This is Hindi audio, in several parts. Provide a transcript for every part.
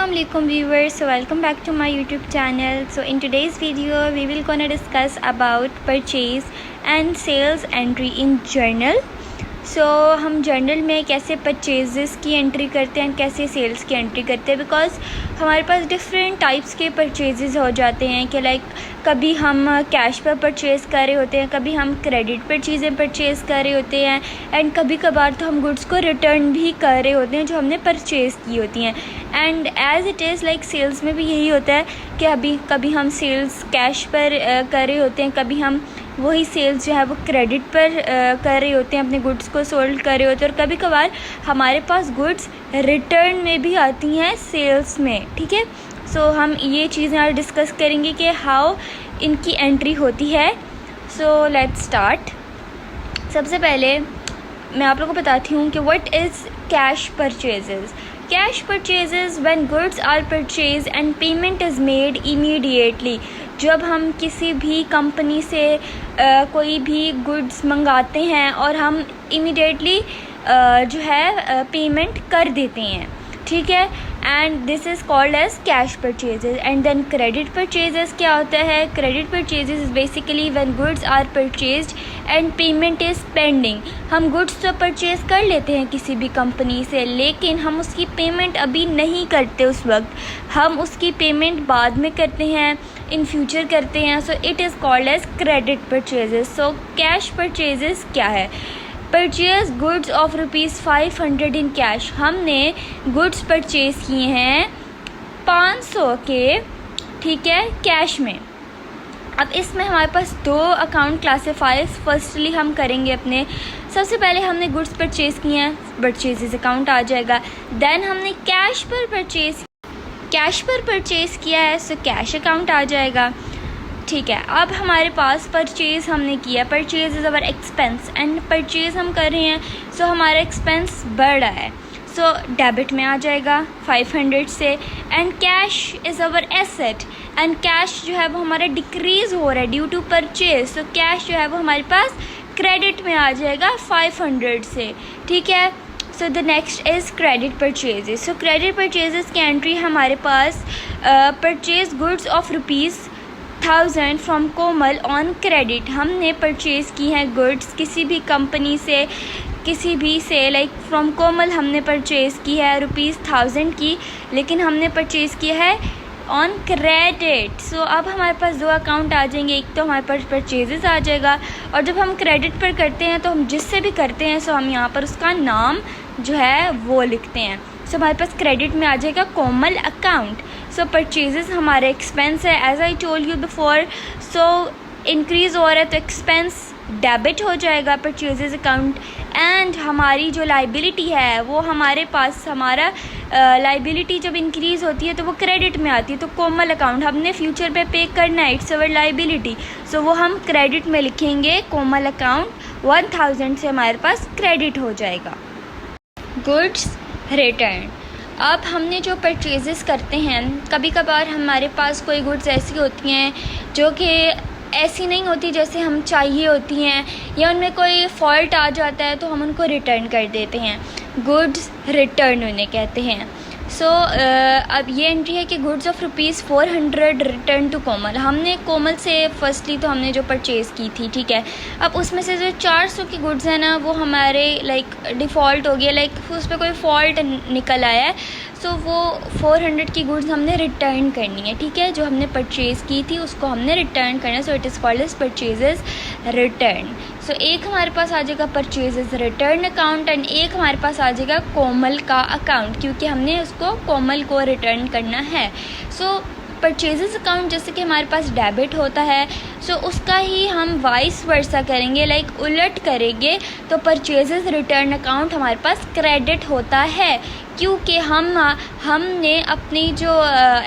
Assalamualaikum viewers, so welcome back to my YouTube channel. So in today's video we will gonna discuss about purchase and sales entry in journal. सो हम जर्नल में कैसे परचेज़ की एंट्री करते हैं, कैसे सेल्स की एंट्री करते हैं, बिकॉज़ हमारे पास डिफरेंट टाइप्स के परचेज़ हो जाते हैं कि लाइक कभी हम कैश पर परचेज़ कर रहे होते हैं, कभी हम क्रेडिट पर चीज़ें परचेज़ कर रहे होते हैं, एंड कभी कभार तो हम गुड्स को रिटर्न भी कर रहे होते हैं जो हमने परचेज़ की होती हैं. And as it is like sales में भी यही होता है कि कभी हम सेल्स कैश पर कर रहे होते हैं, कभी हम वही सेल्स जो है वो क्रेडिट पर कर रहे होते हैं, अपने गुड्स को सोल्ड कर रहे होते हैं, और कभी कभार हमारे पास गुड्स रिटर्न में भी आती हैं सेल्स में. ठीक है, सो हम ये चीज़ें आज डिस्कस करेंगे कि हाउ इनकी एंट्री होती है. So let's start. सबसे पहले मैं आप लोगों को बताती हूँ कि what is cash purchases. Cash purchases when goods are purchase and payment is made immediately. जब हम किसी भी कंपनी से कोई भी गुड्स मंगाते हैं और हम इमीडिएटली जो है पेमेंट कर देते हैं. ठीक है, and this is called as cash purchases. And then credit purchases क्या होता है? Credit purchases is basically when goods are purchased and payment is pending. हम गुड्स तो परचेज कर लेते हैं किसी भी कंपनी से, लेकिन हम उसकी पेमेंट अभी नहीं करते उस वक्त, हम उसकी पेमेंट बाद में करते हैं, इन फ्यूचर करते हैं. So it is called as credit purchases. So cash purchases क्या है? Purchase goods of ₹500 in cash. हमने गुड्स परचेज किए हैं 500 के, ठीक है, कैश में. अब इसमें हमारे पास दो अकाउंट क्लासीफाइज फर्स्टली हम करेंगे अपने. सबसे पहले हमने गुड्स परचेज किए हैं, परचेजेस अकाउंट आ जाएगा. देन हमने कैश पर परचेज किया है, सो कैश अकाउंट आ जाएगा. ठीक है, अब हमारे पास परचेज़ हमने किया, purchase is our expense and purchase हम कर रहे हैं, सो हमारा एक्सपेंस बढ़ रहा है, सो डेबिट में आ जाएगा 500 से. And cash is our asset and cash जो है वो हमारा डिक्रीज़ हो रहा है due to purchase, so cash जो है वो हमारे पास क्रेडिट में आ जाएगा 500 से. ठीक है, so the next is credit purchases. So credit purchases की एंट्री हमारे पास purchase goods of ₹1000 from Komal on credit. हमने परचेज़ की हैं गुड्स किसी भी कंपनी से, किसी भी से, लाइक फ्रॉम कोमल हमने परचेज़ की है ₹1000 की, लेकिन हमने परचेज़ किया है ऑन क्रेडिट. सो अब हमारे पास दो अकाउंट आ जाएंगे, एक तो हमारे पास परचेजेस आ जाएगा, और जब हम क्रेडिट पर करते हैं तो हम जिससे भी करते हैं सो हम यहाँ पर उसका नाम जो है वो लिखते हैं. सो हमारे पास क्रेडिट में आ जाएगा कोमल अकाउंट. सो परचेजेस हमारे एक्सपेंस है, as I told you before. So increase हो रहा है तो एक्सपेंस डेबिट हो जाएगा परचेजेस अकाउंट, एंड हमारी जो लाइबिलिटी है वो हमारे पास, हमारा लाइबिलिटी जब इंक्रीज़ होती है तो वो क्रेडिट में आती है. तो कोमल अकाउंट हमने फ्यूचर पे करना है, इट्स अवर लाइबिलिटी, सो वो हम क्रेडिट में लिखेंगे. कोमल अकाउंट 1000 से हमारे पास क्रेडिट हो जाएगा. Goods return. अब हमने जो परचेजेस करते हैं, कभी कभार हमारे पास कोई गुड्स ऐसी होती हैं जो कि ऐसी नहीं होती जैसे हम चाहिए होती हैं, या उनमें कोई फॉल्ट आ जाता है तो हम उनको रिटर्न कर देते हैं. गुड्स रिटर्न उन्हें कहते हैं. सो अब ये एंट्री है कि गुड्स ऑफ ₹400 रिटर्न टू कोमल. हमने कोमल से फर्स्टली तो हमने जो परचेज़ की थी, ठीक है, अब उसमें से जो 400 की गुड्स हैं ना वो हमारे लाइक डिफ़ॉल्ट हो गया, लाइक उस पर कोई फॉल्ट निकल आया है, सो वो 400 की गुड्स हमने रिटर्न करनी है. ठीक है, जो हमने परचेज़ की थी उसको हमने रिटर्न करना है. So it is called as purchases return. So एक हमारे पास आ जाएगा परचेजेस रिटर्न अकाउंट, एंड एक हमारे पास आ जाएगा कोमल का अकाउंट, क्योंकि हमने उसको कोमल को रिटर्न करना है. सो परचेजेस अकाउंट जैसे कि हमारे पास डेबिट होता है, सो उसका ही हम वाइस वर्सा करेंगे, लाइक उलट करेंगे, तो परचेजेस रिटर्न अकाउंट हमारे पास क्रेडिट होता है, क्योंकि हमने अपनी जो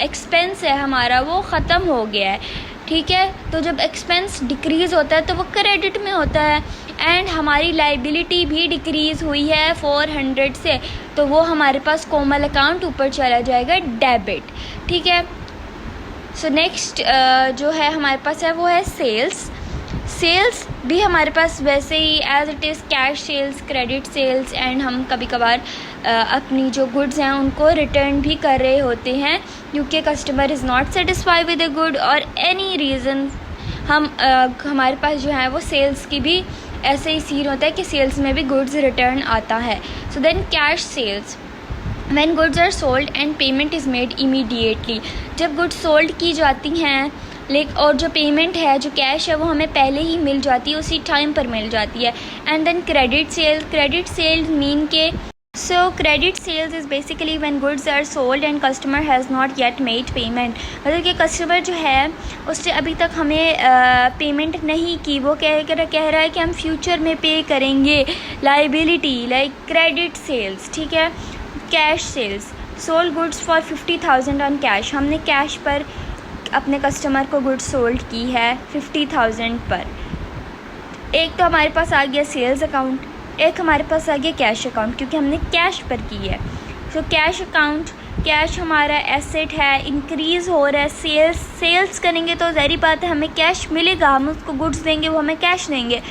एक्सपेंस है हमारा वो ख़त्म हो गया है. ठीक है, तो जब एक्सपेंस डिक्रीज़ होता है तो वो क्रेडिट में होता है, एंड हमारी लाइबिलिटी भी डिक्रीज़ हुई है 400 से, तो वो हमारे पास कोमल अकाउंट ऊपर चला जाएगा डेबिट. ठीक है, सो नेक्स्ट जो है हमारे पास है वो है सेल्स. सेल्स भी हमारे पास वैसे ही as it is cash sales, credit sales, and हम कभी कभार अपनी जो गुड्स हैं उनको रिटर्न भी कर रहे होते हैं क्योंकि customer is not satisfy with the good और एनी रीज़न हमारे पास जो है वो सेल्स की भी ऐसे ही सीन होता है कि सेल्स में भी गुड्स रिटर्न आता है। So then cash sales, when goods are sold and payment is made immediately, जब गुड्स सोल्ड की जाती हैं और जो पेमेंट है, जो कैश है, वो हमें पहले ही मिल जाती है, उसी टाइम पर मिल जाती है। And then credit sales mean के credit sales is basically when goods are sold and customer has not yet made payment, मतलब कि कस्टमर जो है उसने अभी तक हमें पेमेंट नहीं की, वो कह रहा है कि हम फ्यूचर में पे करेंगे, लाइबिलिटी लाइक क्रेडिट सेल्स, ठीक है। Cash sales, sold goods for 50,000 on cash, हमने कैश पर अपने कस्टमर को गुड्स सोल्ड की है 50,000 पर। एक तो हमारे पास आ गया सेल्स अकाउंट, एक हमारे पास आ गया कैश अकाउंट क्योंकि हमने कैश पर की है। सो कैश अकाउंट, कैश हमारा एसेट है, इंक्रीज़ हो रहा है। सेल्स करेंगे तो ज़ाहिर बात है हमें कैश मिलेगा, हम उसको गुड्स देंगे, वो हमें कैश देंगे,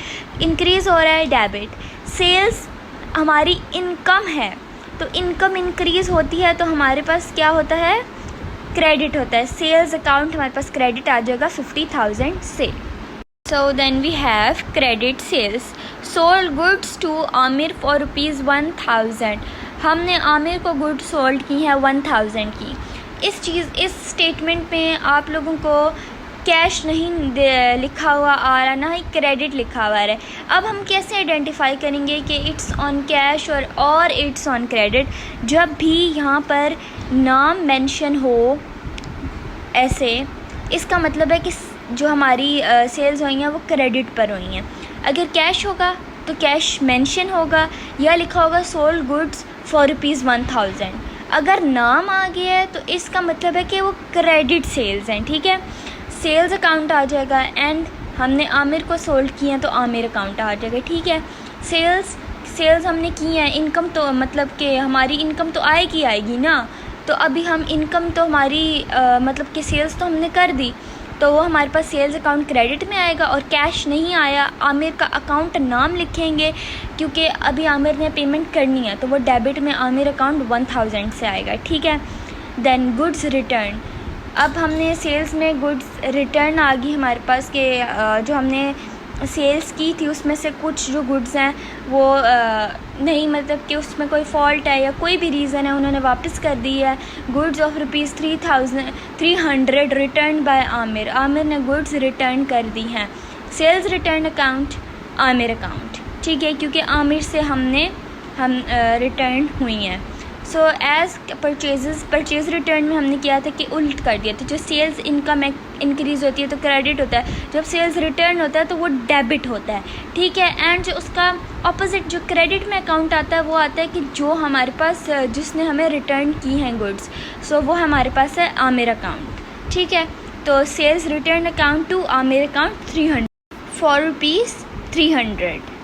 इंक्रीज़ हो रहा है डेबिट। सेल्स हमारी इनकम है, तो इनकम इंक्रीज़ होती है तो हमारे पास क्या होता है, क्रेडिट होता है। सेल्स अकाउंट हमारे पास क्रेडिट आ जाएगा 50,000 से। So then we have credit sales, sold goods to Aamir for ₹1,000, हमने आमिर को गुड्स सोल्ड की है 1,000 की। इस स्टेटमेंट में आप लोगों को कैश नहीं लिखा हुआ आ रहा, ना ही क्रेडिट लिखा हुआ है। अब हम कैसे आइडेंटिफाई करेंगे कि इट्स ऑन कैश और इट्स ऑन क्रेडिट? जब भी यहाँ पर नाम मेंशन हो ऐसे, इसका मतलब है कि जो हमारी सेल्स हुई हैं वो क्रेडिट पर हुई हैं। अगर कैश होगा तो कैश मेंशन होगा या लिखा होगा सोल्ड गुड्स फॉर ₹1,000। अगर नाम आ गया है तो इसका मतलब है कि वो क्रेडिट सेल्स हैं, ठीक है। सेल्स अकाउंट आ जाएगा एंड हमने आमिर को सोल्ड किए हैं तो आमिर अकाउंट आ जाएगा, ठीक है। सेल्स हमने की हैं, इनकम तो मतलब कि हमारी इनकम तो आएगी ना, तो अभी हम इनकम तो हमारी मतलब कि सेल्स तो हमने कर दी, तो वो हमारे पास सेल्स अकाउंट क्रेडिट में आएगा। और कैश नहीं आया, आमिर का अकाउंट नाम लिखेंगे क्योंकि अभी आमिर ने पेमेंट करनी है, तो वो डेबिट में आमिर अकाउंट 1,000 से आएगा, ठीक है। देन गुड्स रिटर्न, अब हमने सेल्स में गुड्स रिटर्न आ गई हमारे पास कि जो हमने सेल्स की थी उसमें से कुछ जो गुड्स हैं वो नहीं, मतलब कि उसमें कोई फॉल्ट है या कोई भी रीज़न है, उन्होंने वापस कर दी है। Goods of ₹300 return by Aamir, Aamir ने गुड्स रिटर्न कर दी हैं। Sales return account Aamir account, ठीक है, क्योंकि आमिर से हम रिटर्न हुई हैं। सो एज़ परचेज़ रिटर्न में हमने किया था कि उल्ट कर दिया था, जो सेल्स इनकम इंक्रीज़ होती है तो क्रेडिट होता है, जब सेल्स रिटर्न होता है तो वो डेबिट होता है, ठीक है। एंड जो उसका ऑपोजिट जो क्रेडिट में अकाउंट आता है वो आता है कि जो हमारे पास जिसने हमें रिटर्न की हैं गुड्स, सो वो हमारे पास है आमिर अकाउंट, ठीक है। तो sales return account to Aamir account 300 for ₹300।